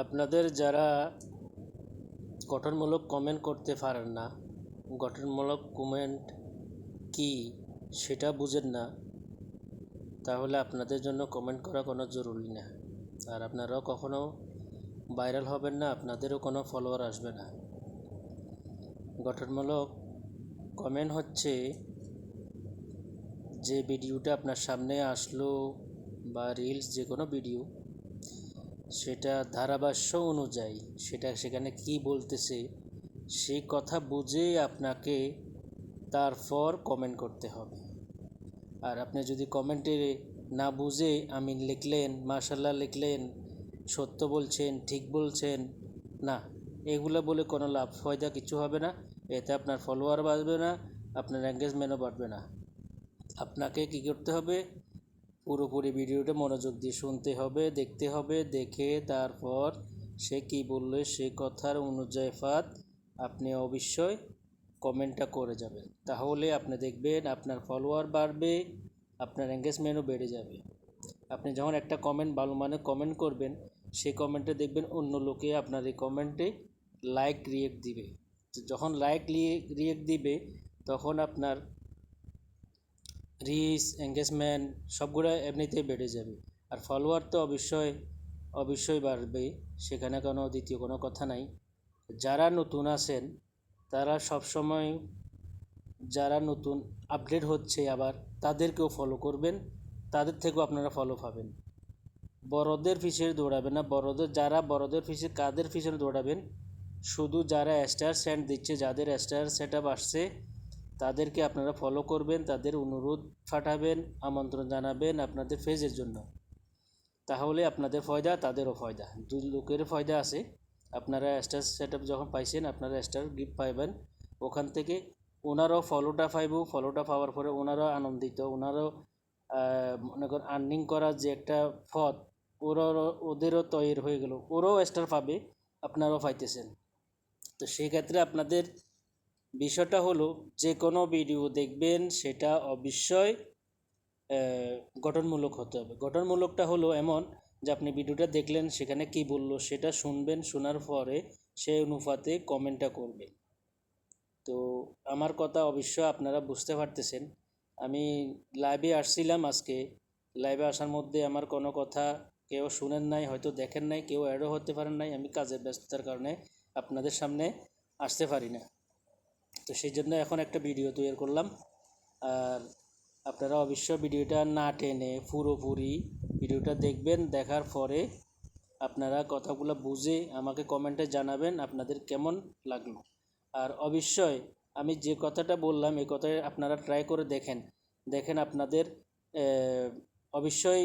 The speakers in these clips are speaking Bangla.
আপনাদের যারা গঠনমূলক কমেন্ট করতে পারেন না, গঠনমূলক কমেন্ট কি সেটা বুঝেন না, তাহলে আপনাদের জন্য কমেন্ট করা কোনো জরুরি না। আর আপনারাও কখনো ভাইরাল হবেন না, আপনাদেরও কোনো ফলোয়ার আসবে না। গঠনমূলক কমেন্ট হচ্ছে যে ভিডিওটা আপনার সামনে আসলো বা রিলস যে কোনো ভিডিও, সেটা ধারাভাষ্য অনুযায়ী সেখানে কি বলতেছে সেই কথা বুঝে আপনাকে তারপর কমেন্ট করতে হবে। আর আপনি যদি কমেন্টে না বুঝে আমিন লিখলেন, মাশাআল্লাহ লিখলেন, সত্য বলছেন, ঠিক বলছেন, না, এগুলো বলে কোনো লাভ ফয়দা কিছু হবে না। এতে আপনার ফলোয়ার বাড়বে না, আপনার এঙ্গেজমেন্টও বাড়বে না। আপনাকে কি করতে হবে? পুরোপুরি ভিডিওটা মনোযোগ দিয়ে শুনতে হবে, দেখতে হবে, দেখে তারপর সে কি বললে সে কথার অনুযায়ী আপনি অবশ্যই কমেন্টটা করে যাবেন। তাহলে আপনি দেখবেন আপনার ফলোয়ার বাড়বে, আপনার এঙ্গেজমেন্টও বেড়ে যাবে। আপনি যখন একটা কমেন্ট ভালো মানে কমেন্ট করবেন, সেই কমেন্টে দেখবেন অন্য লোকে আপনার এই কমেন্টে লাইক রিয়েক্ট দিবে। যখন লাইক রিয়েক্ট দিবে তখন আপনার রিচ, এঙ্গেজমেন্ট সবগুলো এমনিতেই বেড়ে যাবে। আর ফলোয়ার তো অবশ্যই বাড়বে, সেখানে কোনো দ্বিতীয় কোনো কথা নাই। যারা নতুন আছেন তারা সবসময়, যারা নতুন আপডেট হচ্ছে আবার তাদেরকেও ফলো করবেন, তাদের থেকেও আপনারা ফলো পাবেন। বড়দের পিছনে দৌড়াবেন না। বড়দের পিছনে কাদের পিছনে দৌড়াবেন? শুধু যারা স্টার সেন্ড দিচ্ছে, যাদের স্টার সেট আপ আসছে তাদেরকে আপনারা ফলো করবেন, তাদের অনুরোধ পাঠাবেন, আমন্ত্রণ জানাবেন আপনাদের পেজের জন্য। তাহলে আপনাদের ফয়দা, তাদেরও ফয়দা, দুই লোকের ফয়দা আছে। আপনারা স্টার সেট আপ যখন পাইছেন আপনারা স্টার গিফট পাইবেন, ওখান থেকে ওনারাও ফলোটা পাওয়ার পরে ওনারাও আনন্দিত, ওনারাও মনে করেন আর্নিং করার যে একটা পথ ওদেরও তৈরি হয়ে গেল, ওরাও স্টার পাবে, আপনারাও পাইতেছেন। তো সেই ক্ষেত্রে আপনাদের বিষয়টা হলো যে কোনো ভিডিও দেখবেন সেটা অবশ্যই গঠনমূলক হতে হবে। গঠনমূলকটা হলো এমন যে আপনি ভিডিওটা দেখলেন, সেখানে কি বললো সেটা শুনবেন, শোনার পরে সেই অনুপাতে কমেন্টটা করবেন। তো আমার কথা অবশ্যই আপনারা বুঝতে পারতেছেন। আমি লাইভে আসছিলাম আজকে, লাইভে আসার মধ্যে আমার কোনো কথা কেউ শুনেন নাই, হয়তো দেখেন নাই, কেউ অ্যাডও হতে পারেন নাই। আমি কাজের ব্যস্ততার কারণে আপনাদের সামনে আসতে পারি না। তো সেই জন্য এখন একটা ভিডিও তৈরি করলাম। আর আপনারা অবশ্যই ভিডিওটা না টেনে পুরোপুরি ভিডিওটা দেখবেন, দেখার পরে আপনারা কথাগুলো বুঝে আমাকে কমেন্টে জানাবেন আপনাদের কেমন লাগলো। আর অবশ্যই আমি যে কথাটা বললাম এই কথাটা আপনারা ট্রাই করে দেখেন আপনাদের অবশ্যই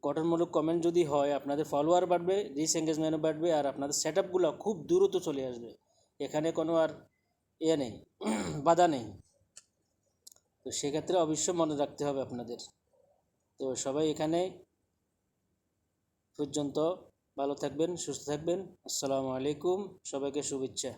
গঠনমূলক কমেন্ট যদি হয় আপনাদের ফলোয়ার বাড়বে, রিচ এঙ্গেজমেন্টও বাড়বে, আর আপনাদের সেট আপগুলো খুব দ্রুত চলে আসবে। এখানে কোনো আর নেই, বাধা নেই। তো সেক্ষেত্রে অবশ্যই মনে রাখতে হবে আপনাদের। তো সবাই এখানে পর্যন্ত ভালো থাকবেন, সুস্থ থাকবেন। আসসালামু আলাইকুম, সবাইকে শুভেচ্ছা।